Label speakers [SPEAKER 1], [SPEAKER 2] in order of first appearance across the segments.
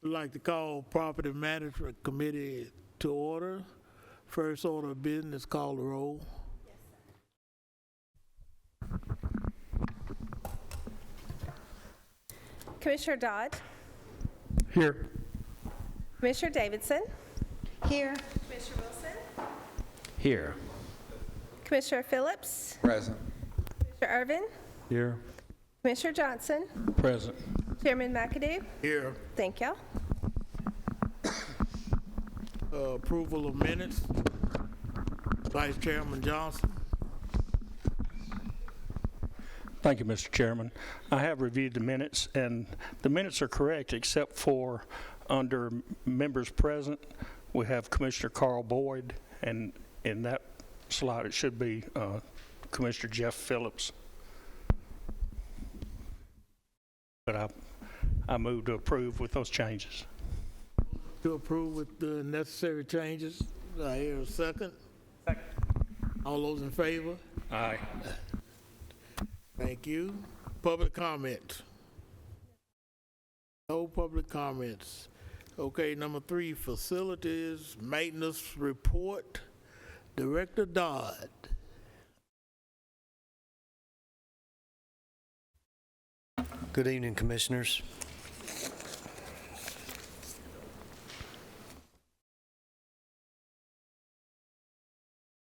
[SPEAKER 1] We'd like to call Property Management Committee to order. First order of business, call the roll.
[SPEAKER 2] Commissioner Dodd,
[SPEAKER 1] Here.
[SPEAKER 2] Commissioner Davidson,
[SPEAKER 3] Here.
[SPEAKER 2] Commissioner Wilson,
[SPEAKER 4] Here.
[SPEAKER 2] Commissioner Phillips,
[SPEAKER 4] Present.
[SPEAKER 2] Commissioner Irvin,
[SPEAKER 4] Here.
[SPEAKER 2] Commissioner Johnson,
[SPEAKER 4] Present.
[SPEAKER 2] Chairman McAdoo.
[SPEAKER 1] Here.
[SPEAKER 2] Thank y'all.
[SPEAKER 1] Approval of minutes. Vice Chairman Johnson.
[SPEAKER 5] Thank you, Mr. Chairman. I have reviewed the minutes, and the minutes are correct except for under members present, we have Commissioner Carl Boyd, and in that slot it should be Commissioner Jeff Phillips. But I move to approve with those changes.
[SPEAKER 1] To approve with the necessary changes. I hear a second.
[SPEAKER 5] Second.
[SPEAKER 1] All those in favor?
[SPEAKER 5] Aye.
[SPEAKER 1] Thank you. Public comment. No public comments. Okay, number 3, facilities maintenance report. Director Dodd.
[SPEAKER 6] Good evening, Commissioners.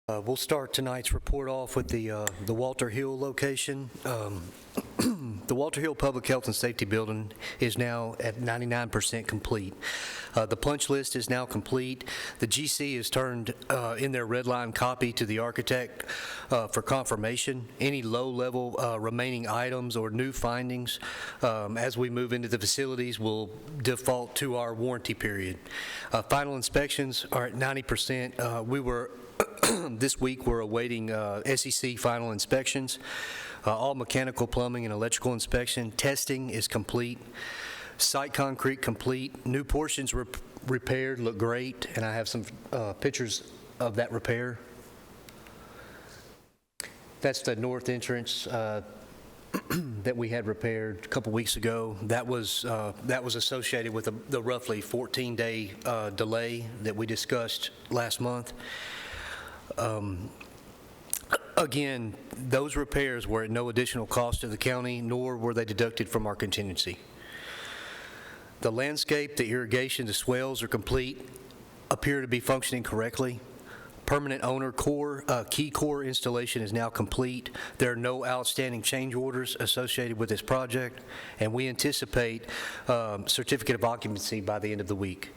[SPEAKER 6] We'll start tonight's report off with the Walter Hill location. The Walter Hill Public Health and Safety Building is now at 99% complete. The punch list is now complete. The GC has turned in their red line copy to the architect for confirmation. Any low-level remaining items or new findings as we move into the facilities will default to our warranty period. Final inspections are at 90%. This week we're awaiting SEC final inspections. All mechanical, plumbing, and electrical inspection. Testing is complete. Site concrete complete. New portions repaired, look great, and I have some pictures of that repair. That's the north entrance that we had repaired a couple weeks ago. That was associated with the roughly 14-day delay that we discussed last month. Again, those repairs were at no additional cost to the county, nor were they deducted from our contingency. The landscape, the irrigation, the swales are complete, appear to be functioning correctly. Permanent owner key core installation is now complete. There are no outstanding change orders associated with this project, and we anticipate certificate of occupancy by the end of the week.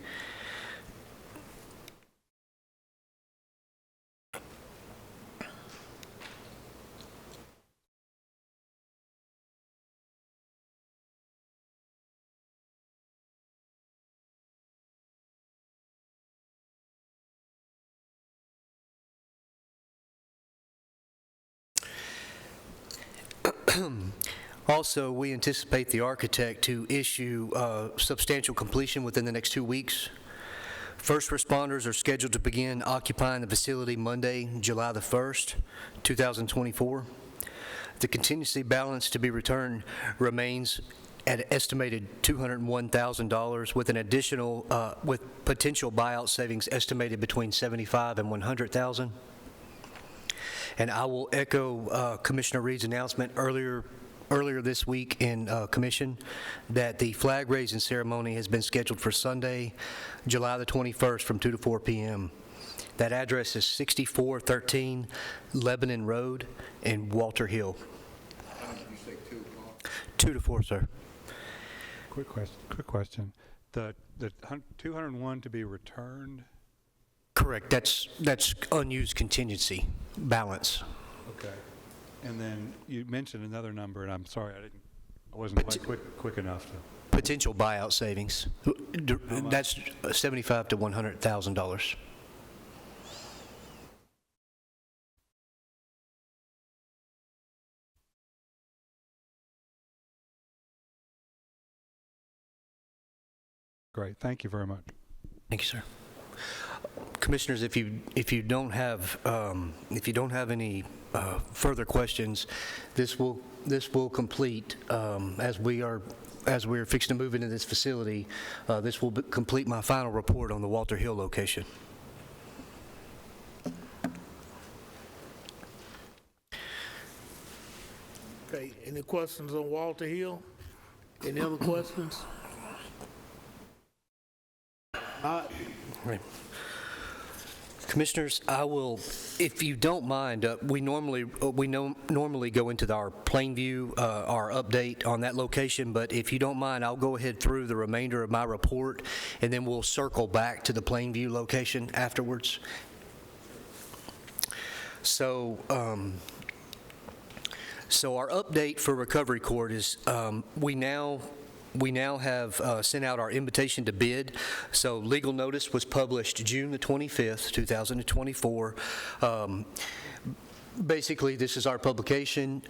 [SPEAKER 6] Also, we anticipate the architect to issue substantial completion within the next 2 weeks. First responders are scheduled to begin occupying the facility Monday, July the 1st, 2024. The contingency balance to be returned remains at an estimated $201,000 with an additional, with potential buyout savings estimated between $75,000 and $100,000. And I will echo Commissioner Reed's announcement earlier this week in commission that the flag raising ceremony has been scheduled for Sunday, July the 21st from 2 to 4 p.m. That address is 6413 Lebanon Road in Walter Hill.
[SPEAKER 4] How did you say 2 o'clock?
[SPEAKER 6] 2 to 4, sir.
[SPEAKER 7] Quick question. The 201 to be returned?
[SPEAKER 6] Correct. That's unused contingency balance.
[SPEAKER 7] Okay. And then you mentioned another number, and I'm sorry, I wasn't quite quick enough to.
[SPEAKER 6] Potential buyout savings. That's $75,000 to $100,000.
[SPEAKER 7] Great. Thank you very much.
[SPEAKER 6] Thank you, sir. Commissioners, if you don't have any further questions, this will complete as we are as we're fixing to move into this facility, this will complete my final report on the Walter Hill location.
[SPEAKER 1] Okay, any questions on Walter Hill? Any other questions? Not,
[SPEAKER 6] Right. Commissioners, I will, if you don't mind, we normally go into our Plainview, our update on that location, but if you don't mind, I'll go ahead through the remainder of my report, and then we'll circle back to the Plainview location afterwards. So, so our update for Recovery Court is we now have sent out our invitation to bid. So legal notice was published June the 25th, 2024. Basically, this is our publication.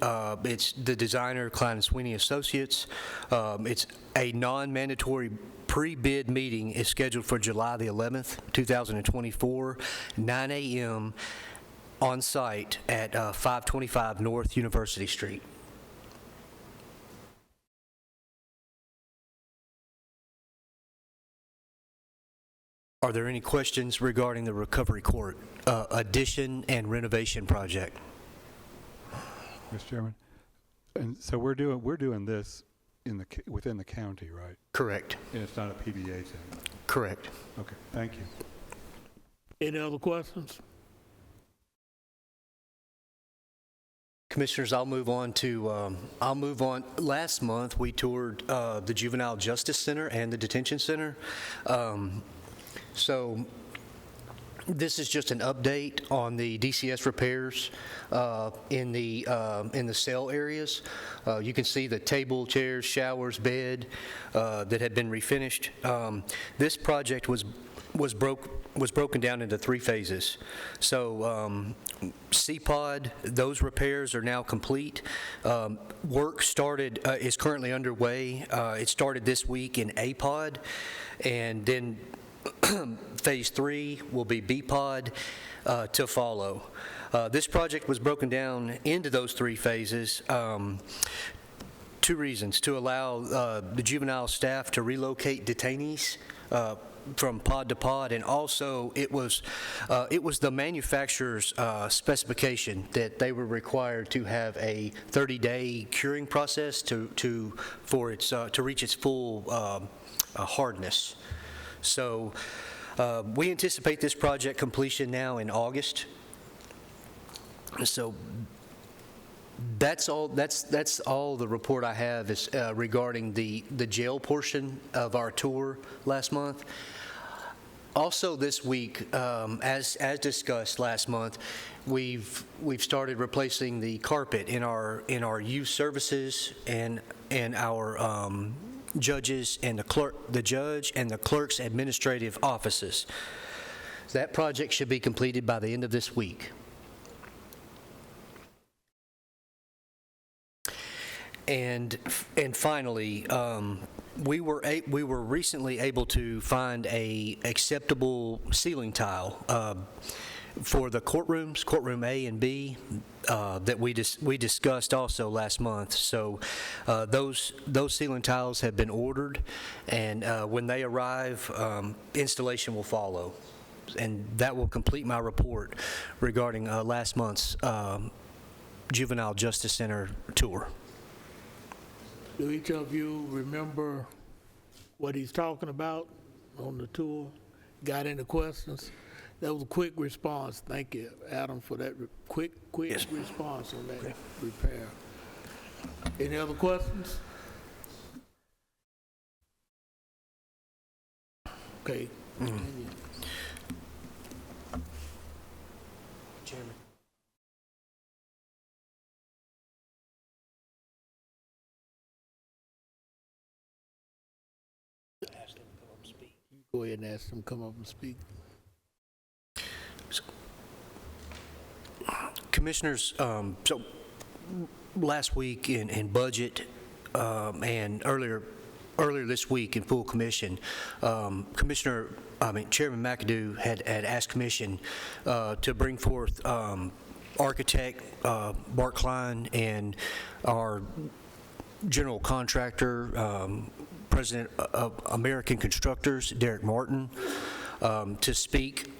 [SPEAKER 6] It's the designer, Klein & Sweeney Associates. It's a non-mandatory pre-bid meeting is scheduled for July the 11th, 2024, 9 a.m. on site at 525 North University Street. Are there any questions regarding the Recovery Court addition and renovation project?
[SPEAKER 7] Mr. Chairman? And so we're doing this within the county, right?
[SPEAKER 6] Correct.
[SPEAKER 7] And it's not a PBA thing?
[SPEAKER 6] Correct.
[SPEAKER 7] Okay, thank you.
[SPEAKER 1] any other questions?
[SPEAKER 6] Commissioners, I'll move on. Last month, we toured the Juvenile Justice Center and the Detention Center. So this is just an update on the DCS repairs in the cell areas. You can see the table, chairs, showers, bed that had been refinished. This project was broken down into 3 phases. So CPOD, those repairs are now complete. Work is currently underway. It started this week in APOD, and then Phase 3 will be BPOD to follow. This project was broken down into those 3 phases. 2 reasons: to allow the juvenile staff to relocate detainees from pod to pod, and also it was the manufacturer's specification that they were required to have a 30-day curing process to reach its full hardness. So we anticipate this project completion now in August. So that's all the report I have is regarding the jail portion of our tour last month. Also this week, as discussed last month, we've started replacing the carpet in our youth services and our judges and the judge and the clerk's administrative offices. That project should be completed by the end of this week. And finally, we were recently able to find a acceptable ceiling tile for the courtrooms, courtroom A and B, that we discussed also last month. So those ceiling tiles have been ordered, and when they arrive, installation will follow. And that will complete my report regarding last month's Juvenile Justice Center tour.
[SPEAKER 1] Do each of you remember what he's talking about on the tour? Got any questions? That was a quick response. Thank you, Adam, for that quick
[SPEAKER 6] Yes.
[SPEAKER 1] response on that repair. Any other questions? Okay. Continue.
[SPEAKER 6] Chairman.
[SPEAKER 1] Go ahead and ask them to come up and speak.
[SPEAKER 6] Commissioners, so last week in budget and earlier this week in full commission, Chairman McAdoo had asked commission to bring forth architect Bart Klein and our general contractor, president of American Constructors, Derek Martin, to speak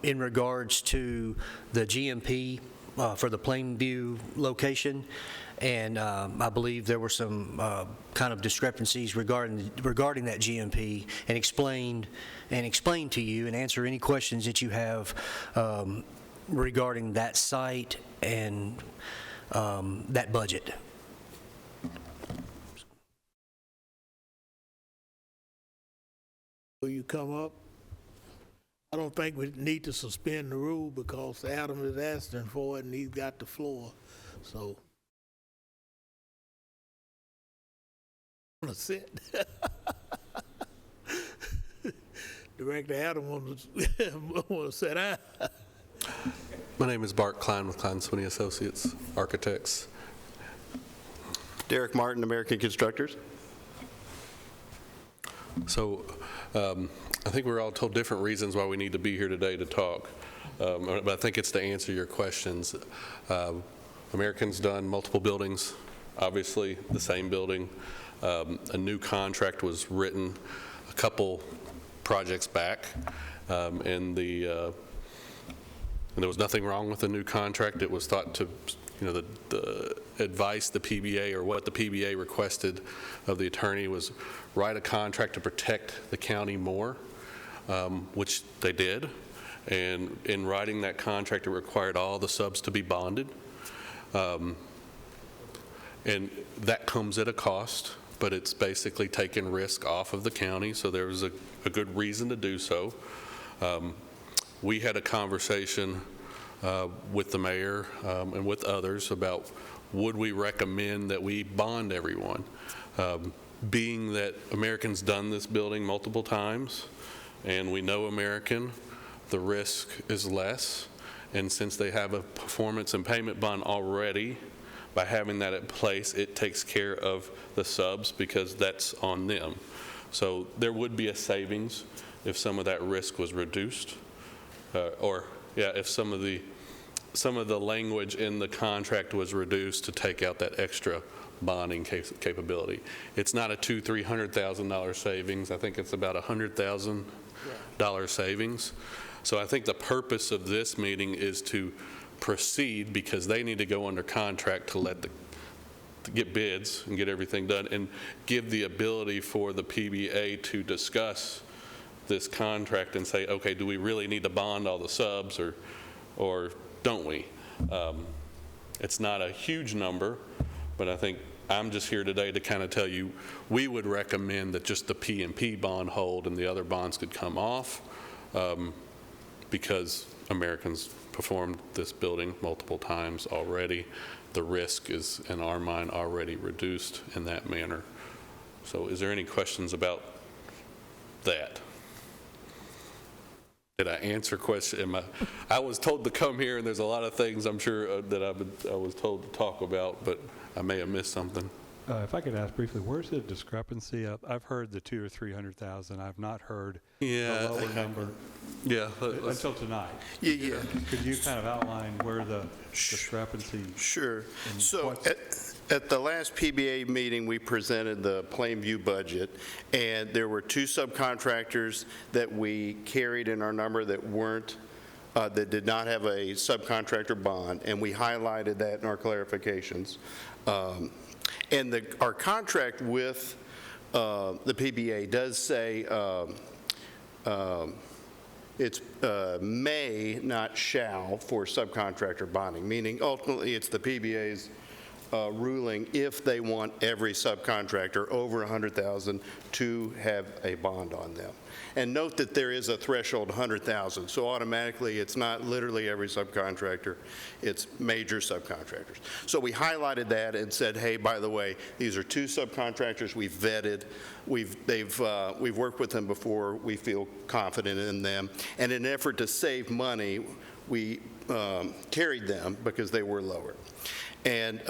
[SPEAKER 6] in regards to the GMP for the Plainview location. And I believe there were some kind of discrepancies regarding that GMP, and explain to you and answer any questions that you have regarding that site and that budget.
[SPEAKER 1] Will you come up? I don't think we need to suspend the rule because Adam is asking for it and he's got the floor, so. Want to sit? Director Adam want to sit down.
[SPEAKER 3] My name is Bart Klein with Klein Swinney Associates, Architects.
[SPEAKER 8] Derek Martin, American Constructors.
[SPEAKER 3] So I think we're all told different reasons why we need to be here today to talk, but I think it's to answer your questions. American's done multiple buildings, obviously the same building. A new contract was written a couple projects back, and there was nothing wrong with the new contract. It was thought to, the advice the PBA, or what the PBA requested of the attorney, was write a contract to protect the county more, which they did. And in writing that contract, it required all the subs to be bonded. And that comes at a cost, but it's basically taking risk off of the county, so there was a good reason to do so. We had a conversation with the mayor and with others about, would we recommend that we bond everyone? Being that American's done this building multiple times, and we know American, the risk is less, and since they have a performance and payment bond already, by having that in place, it takes care of the subs because that's on them. So there would be a savings if some of that risk was reduced, if some of the language in the contract was reduced to take out that extra bonding capability. It's not a $200,000-$300,000 savings. I think it's about $100,000 savings. So I think the purpose of this meeting is to proceed, because they need to go under contract to get bids and get everything done, and give the ability for the PBA to discuss this contract and say, okay, do we really need to bond all the subs, or don't we? It's not a huge number, but I think I'm just here today to kind of tell you, we would recommend that just the P&P bond hold and the other bonds could come off, because Americans performed this building multiple times already. The risk is, in our mind, already reduced in that manner. So is there any questions about that? Did I answer question? I was told to come here, and there's a lot of things I'm sure that I was told to talk about, but I may have missed something.
[SPEAKER 7] If I could ask briefly, where's the discrepancy? I've heard the 200,000 or 300,000. I've not heard a lower number until tonight.
[SPEAKER 8] Yeah.
[SPEAKER 7] Could you kind of outline where the discrepancy?
[SPEAKER 8] Sure.
[SPEAKER 7] And
[SPEAKER 8] So at the last PBA meeting, we presented the Plainview budget, and there were two subcontractors that we carried in our number that weren't, that did not have a subcontractor bond, and we highlighted that in our clarifications. And our contract with the PBA does say it's may, not shall, for subcontractor bonding, meaning ultimately it's the PBA's ruling if they want every subcontractor over $100,000 to have a bond on them. And note that there is a threshold, $100,000, so automatically it's not literally every subcontractor, it's major subcontractors. So we highlighted that and said, hey, by the way, these are two subcontractors we've vetted, we've worked with them before, we feel confident in them, and in an effort to save money, we carried them because they were lower. And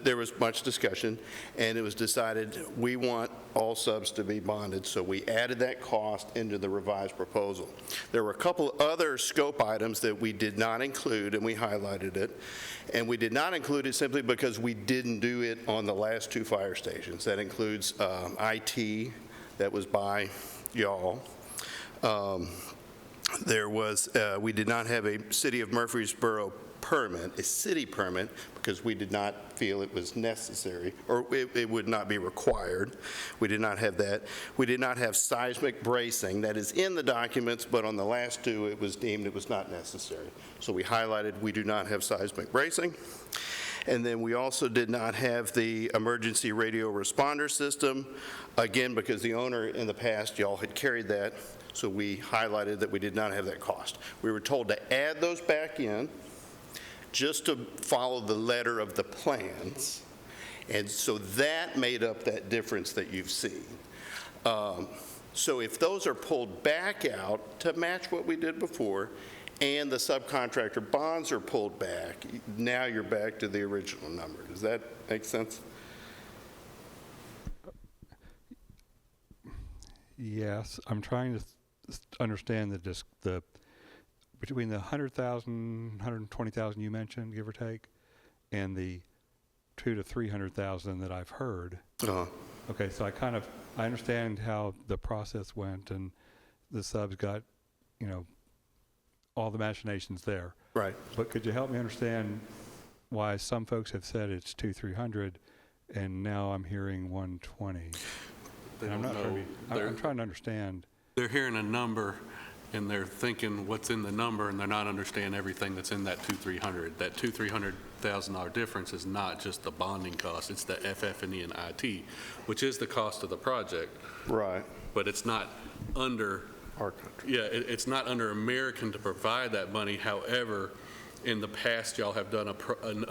[SPEAKER 8] there was much discussion, and it was decided we want all subs to be bonded, so we added that cost into the revised proposal. There were a couple other scope items that we did not include, and we highlighted it. And we did not include it simply because we didn't do it on the last 2 fire stations. That includes IT, that was by y'all. We did not have a City of Murfreesboro permit, a city permit, because we did not feel it was necessary, or it would not be required. We did not have that. We did not have seismic bracing. That is in the documents, but on the last 2, it was deemed it was not necessary. So we highlighted we do not have seismic bracing. And then we also did not have the emergency radio responder system, again, because the owner in the past, y'all had carried that, so we highlighted that we did not have that cost. We were told to add those back in, just to follow the letter of the plans, and so that made up that difference that you've seen. So if those are pulled back out to match what we did before, and the subcontractor bonds are pulled back, now you're back to the original number. Does that make sense?
[SPEAKER 7] Yes, I'm trying to understand the between the 100,000, 120,000 you mentioned, give or take, and the 200,000 to 300,000 that I've heard. Okay, so I understand how the process went, and the subs got, all the machinations there.
[SPEAKER 8] Right.
[SPEAKER 7] But could you help me understand why some folks have said it's 200-300, and now I'm hearing 120? And I'm trying to understand.
[SPEAKER 3] They're hearing a number, and they're thinking what's in the number, and they're not understanding everything that's in that $200,000-300,000. That $200,000 difference is not just the bonding cost, it's the FF&E and IT, which is the cost of the project.
[SPEAKER 8] Right.
[SPEAKER 3] But it's not under
[SPEAKER 8] Our country.
[SPEAKER 3] Yeah, it's not under American to provide that money. However, in the past, y'all have done a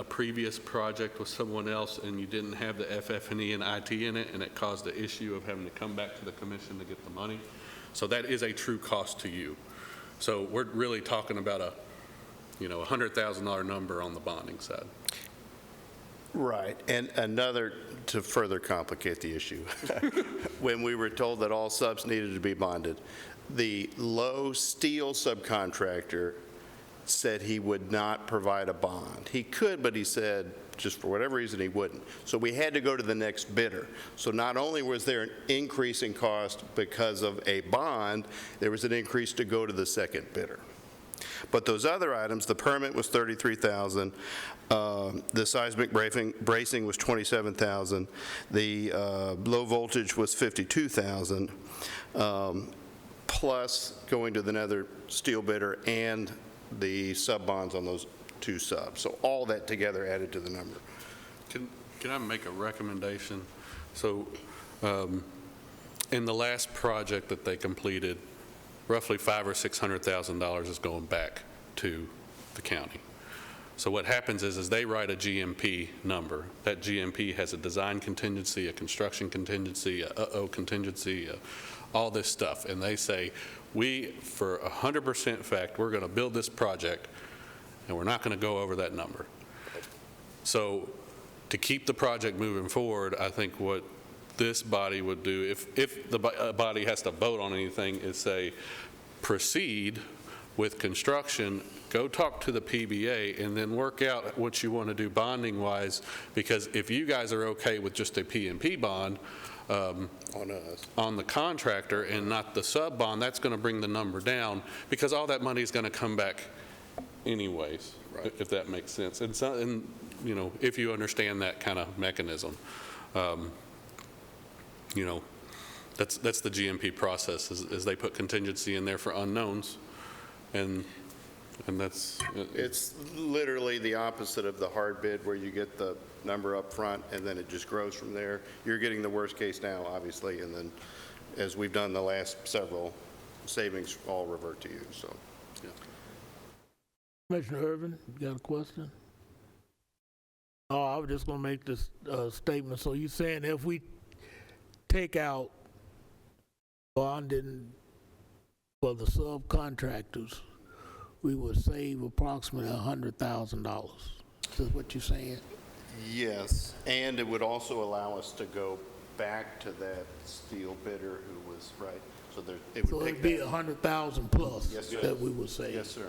[SPEAKER 3] previous project with someone else, and you didn't have the FF&E and IT in it, and it caused the issue of having to come back to the commission to get the money. So that is a true cost to you. So we're really talking about a $100,000 number on the bonding side.
[SPEAKER 8] Right, and another, to further complicate the issue, when we were told that all subs needed to be bonded, the low steel subcontractor said he would not provide a bond. He could, but he said, just for whatever reason, he wouldn't. So we had to go to the next bidder. So not only was there an increase in cost because of a bond, there was an increase to go to the second bidder. But those other items, the permit was $33,000, the seismic bracing was $27,000, the low voltage was $52,000, plus going to another steel bidder and the sub bonds on those 2 subs. So all that together added to the number.
[SPEAKER 3] Can I make a recommendation? So in the last project that they completed, roughly $500,000 or $600,000 is going back to the county. So what happens is they write a GMP number. That GMP has a design contingency, a construction contingency, a contingency, all this stuff. And they say, we, for 100% fact, we're going to build this project, and we're not going to go over that number. So to keep the project moving forward, I think what this body would do, if the body has to vote on anything, is say, proceed with construction, go talk to the PBA, and then work out what you want to do bonding-wise, because if you guys are okay with just a P&P bond
[SPEAKER 8] On us.
[SPEAKER 3] on the contractor and not the sub-bond, that's going to bring the number down, because all that money is going to come back anyways,
[SPEAKER 8] Right.
[SPEAKER 3] if that makes sense. And so, if you understand that kind of mechanism. That's the GMP process, is they put contingency in there for unknowns, and that's.
[SPEAKER 8] It's literally the opposite of the hard bid where you get the number up front and then it just grows from there. You're getting the worst case now, obviously, and then as we've done the last several, savings all revert to you, so. Yeah.
[SPEAKER 1] Commissioner Irvin, you got a question? Oh, I was just going to make this statement. So you're saying if we take out bonding for the subcontractors, we would save approximately $100,000. Is that what you're saying?
[SPEAKER 8] Yes, and it would also allow us to go back to that steel bidder who was, right, so there, it
[SPEAKER 1] So
[SPEAKER 8] would
[SPEAKER 1] it'd
[SPEAKER 8] take
[SPEAKER 1] be
[SPEAKER 8] that.
[SPEAKER 1] 100,000 plus
[SPEAKER 8] Yes, sir.
[SPEAKER 1] that we would say.
[SPEAKER 8] Yes, sir.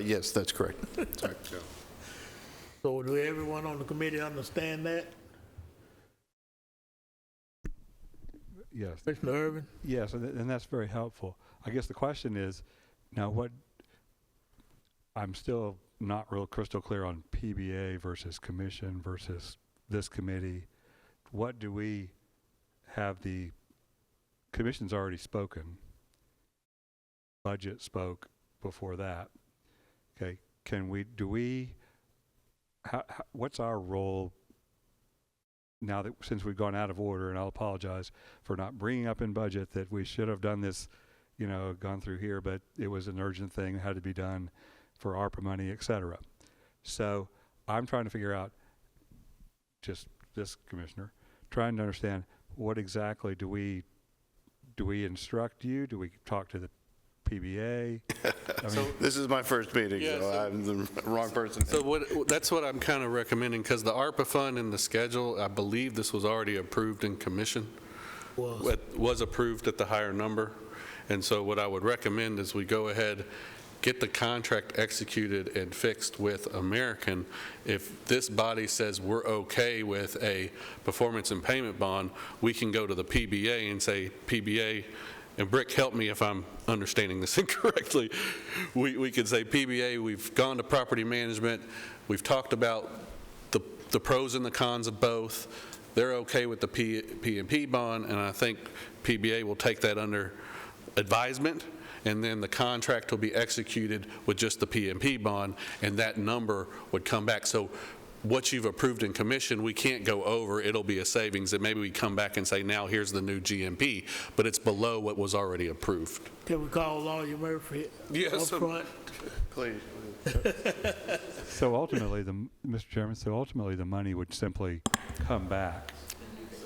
[SPEAKER 8] Yes, that's correct. Sorry.
[SPEAKER 1] So do everyone on the committee understand that?
[SPEAKER 7] Yes.
[SPEAKER 1] Commissioner Irvin?
[SPEAKER 7] Yes, and that's very helpful. I guess the question is, now what, I'm still not real crystal clear on PBA versus commission versus this committee. What do we have the, commission's already spoken. Budget spoke before that. Okay, can we, do we, what's our role now that, since we've gone out of order, and I'll apologize for not bringing up in budget that we should have done this, you know, gone through here, but it was an urgent thing, had to be done for ARPA money, et cetera. So I'm trying to figure out, just this commissioner, trying to understand what exactly do we instruct you? Do we talk to the PBA? I mean,
[SPEAKER 8] This is my first meeting,
[SPEAKER 3] Yeah,
[SPEAKER 8] so
[SPEAKER 3] so-
[SPEAKER 8] I'm the wrong person.
[SPEAKER 3] So that's what I'm kind of recommending, because the ARPA fund and the schedule, I believe this was already approved in commission. Was approved at the higher number. And so what I would recommend is we go ahead, get the contract executed and fixed with American. If this body says we're okay with a performance and payment bond, we can go to the PBA and say, PBA, and Brick, help me if I'm understanding this incorrectly. We could say, PBA, we've gone to property management, we've talked about the pros and the cons of both. They're okay with the P&P bond, and I think PBA will take that under advisement, and then the contract will be executed with just the P&P bond, and that number would come back. So what you've approved in commission, we can't go over. It'll be a savings, and maybe we come back and say, now here's the new GMP, but it's below what was already approved.
[SPEAKER 1] Can we call Lawyer Murphy
[SPEAKER 3] Yes,
[SPEAKER 1] up front?
[SPEAKER 8] Please.
[SPEAKER 7] so ultimately, Mr. Chairman, so ultimately the money would simply come back.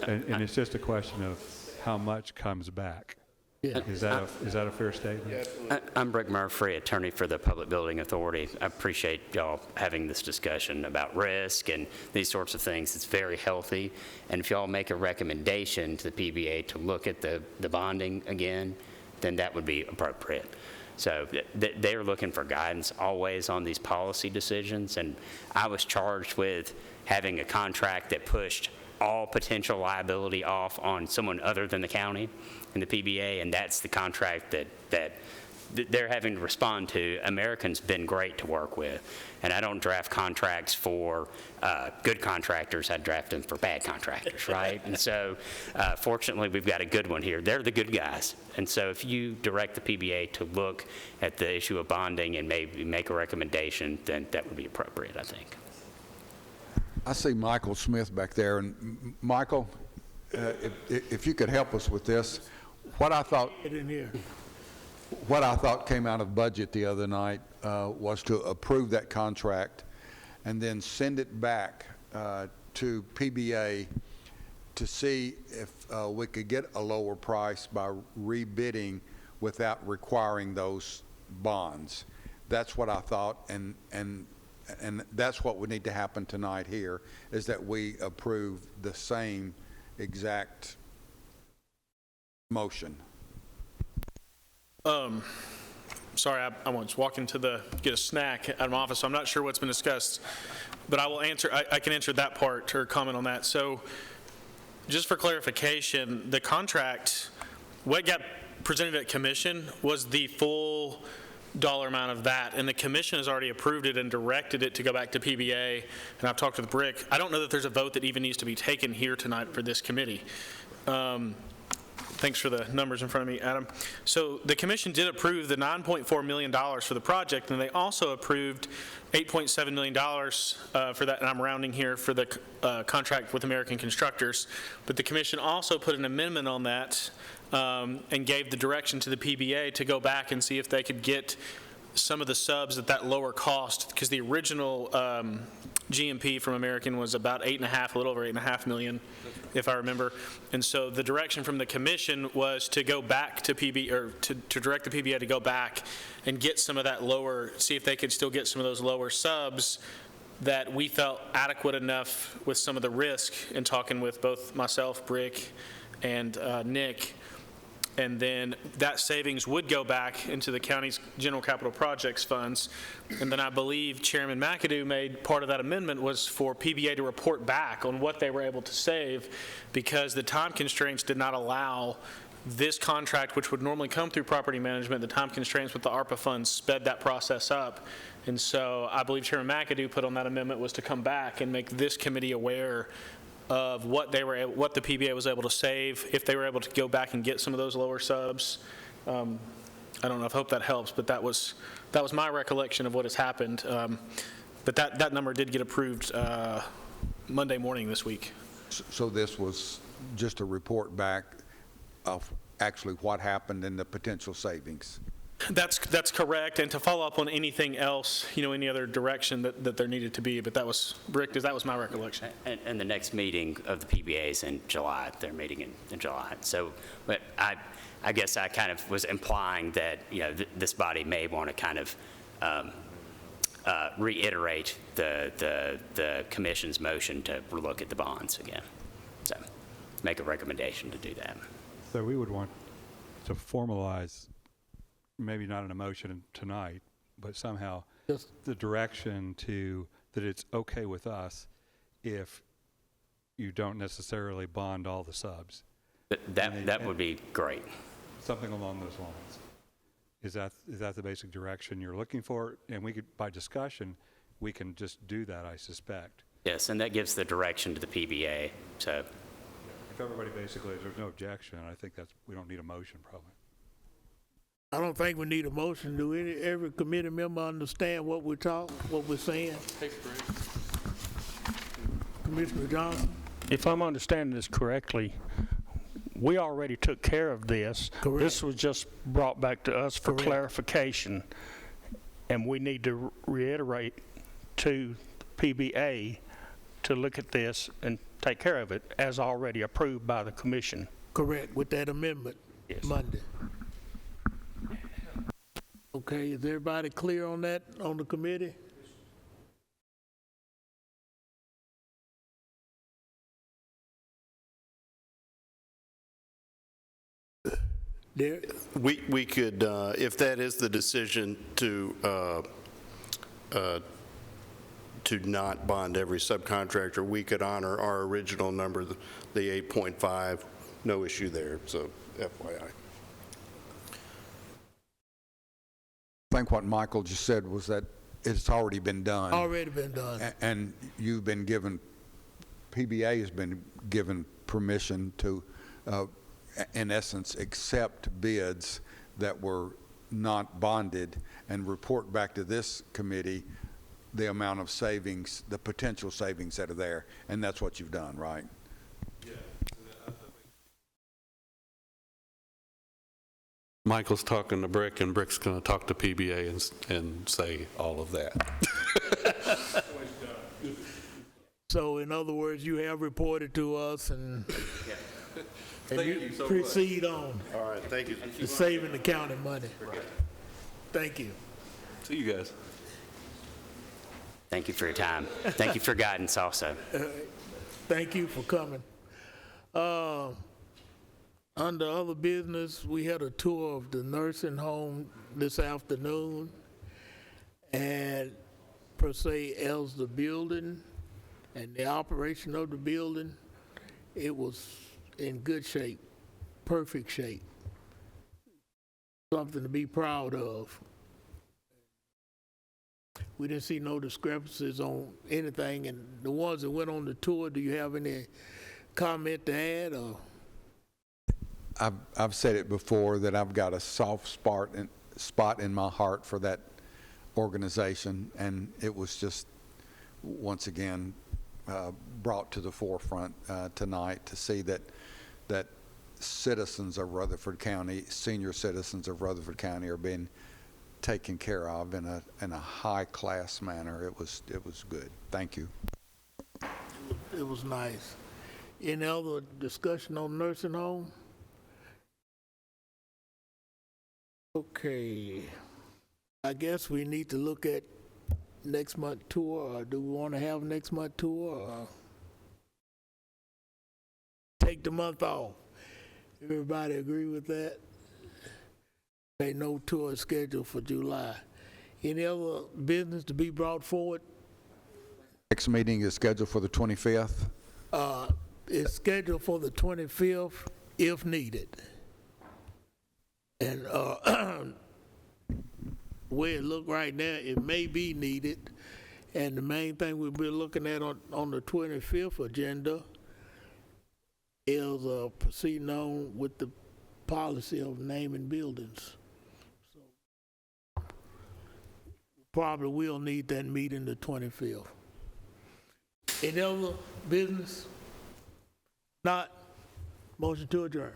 [SPEAKER 7] And it's just a question of how much comes back.
[SPEAKER 1] Yeah.
[SPEAKER 7] Is that a fair statement?
[SPEAKER 9] I'm Brick Murphy, attorney for the Public Building Authority. I appreciate y'all having this discussion about risk and these sorts of things. It's very healthy. And if y'all make a recommendation to the PBA to look at the bonding again, then that would be appropriate. So they're looking for guidance always on these policy decisions. And I was charged with having a contract that pushed all potential liability off on someone other than the county and the PBA, and that's the contract that they're having to respond to. American's been great to work with, and I don't draft contracts for good contractors, I draft them for bad contractors, right? And so fortunately, we've got a good one here. They're the good guys, and so if you direct the PBA to look at the issue of bonding and maybe make a recommendation, then that would be appropriate, I think.
[SPEAKER 10] I see Michael Smith back there, and Michael, if you could help us with this, what I thought
[SPEAKER 1] Get in here.
[SPEAKER 10] came out of budget the other night was to approve that contract and then send it back to PBA to see if we could get a lower price by rebidding without requiring those bonds. That's what I thought, and that's what would need to happen tonight here, is that we approve the same exact motion.
[SPEAKER 11] Sorry, I was walking to get a snack out of my office, so I'm not sure what's been discussed, but I will answer, I can answer that part or comment on that. So just for clarification, the contract, what got presented at commission was the full dollar amount of that, and the commission has already approved it and directed it to go back to PBA, and I've talked with Brick. I don't know that there's a vote that even needs to be taken here tonight for this committee. Thanks for the numbers in front of me, Adam. So the commission did approve the $9.4 million for the project, and they also approved $8.7 million for that, and I'm rounding here, for the contract with American Constructors. But the commission also put an amendment on that and gave the direction to the PBA to go back and see if they could get some of the subs at that lower cost, because the original GMP from American was about 8.5, a little over 8.5 million, if I remember. And so the direction from the commission was to go back to to direct the PBA to go back and get some of that lower, see if they could still get some of those lower subs that we felt adequate enough with some of the risk in talking with both myself, Brick, and Nick. And then that savings would go back into the county's general capital projects funds. And then I believe Chairman McAdoo made part of that amendment was for PBA to report back on what they were able to save, because the time constraints did not allow this contract, which would normally come through property management. The time constraints with the ARPA funds sped that process up. And so I believe Chairman McAdoo put on that amendment was to come back and make this committee aware of what the PBA was able to save, if they were able to go back and get some of those lower subs. I don't know, I hope that helps, but that was my recollection of what has happened. But that number did get approved Monday morning this week.
[SPEAKER 10] So this was just a report back of actually what happened and the potential savings?
[SPEAKER 11] That's correct, and to follow up on anything else, any other direction that there needed to be, but that was, Rick, that was my recollection.
[SPEAKER 9] And the next meeting of the PBA is in July, their meeting in July. So, but I guess I kind of was implying that, this body may want to kind of reiterate the commission's motion to look at the bonds again. So, make a recommendation to do that.
[SPEAKER 7] So we would want to formalize, maybe not an emotion tonight, but somehow the direction that it's okay with us if you don't necessarily bond all the subs.
[SPEAKER 9] That would be great.
[SPEAKER 7] Something along those lines. Is that the basic direction you're looking for? And we could, by discussion, we can just do that, I suspect.
[SPEAKER 9] Yes, and that gives the direction to the PBA. So,
[SPEAKER 7] if everybody basically, there's no objection, I think we don't need a motion probably.
[SPEAKER 1] I don't think we need a motion. Do every committee member understand what we're saying? Commissioner Johnson?
[SPEAKER 5] If I'm understanding this correctly, we already took care of this.
[SPEAKER 1] Correct.
[SPEAKER 5] This was just brought back to us for
[SPEAKER 1] Correct.
[SPEAKER 5] clarification, and we need to reiterate to PBA to look at this and take care of it as already approved by the commission.
[SPEAKER 1] Correct, with that amendment.
[SPEAKER 5] Yes.
[SPEAKER 1] Monday. Okay, is everybody clear on that on the committee? Derek?
[SPEAKER 8] We could, if that is the decision to not bond every subcontractor, we could honor our original number, the 8.5, no issue there, so FYI.
[SPEAKER 10] I think what Michael just said was that it's already been done.
[SPEAKER 1] Already been done.
[SPEAKER 10] And you've been given, PBA has been given permission to, in essence, accept bids that were not bonded and report back to this committee the amount of savings, the potential savings that are there. And that's what you've done, right?
[SPEAKER 3] Michael's talking to Brick, and Brick's going to talk to PBA and say all of that.
[SPEAKER 1] So in other words, you have reported to us and you proceed on
[SPEAKER 8] All right, thank you.
[SPEAKER 1] to saving the county money. Thank you.
[SPEAKER 3] See you guys.
[SPEAKER 9] thank you for your time. Thank you for guidance also.
[SPEAKER 1] Thank you for coming. Under other business, we had a tour of the nursing home this afternoon, and per se as the building and the operation of the building, it was in good shape, perfect shape. Something to be proud of. We didn't see no discrepancies on anything, and the ones that went on the tour, do you have any comment to add, or?
[SPEAKER 10] I've said it before that I've got a soft spot in my heart for that organization, and it was just once again brought to the forefront tonight to see that citizens of Rutherford County, senior citizens of Rutherford County, are being taken care of in a high-class manner. It was good. Thank you.
[SPEAKER 1] It was nice. Any other discussion on nursing home? Okay. I guess we need to look at next month tour, or do we want to have next month tour, or take the month off? Everybody agree with that? Okay, no tour scheduled for July. Any other business to be brought forward?
[SPEAKER 10] Next meeting is scheduled for the 25th.
[SPEAKER 1] It's scheduled for the 25th if needed. And where it look right now, it may be needed. And the main thing we'll be looking at on the 25th agenda is proceeding on with the policy of naming buildings. So probably will need that meeting the 25th. Any other business? Not, motion to adjourn.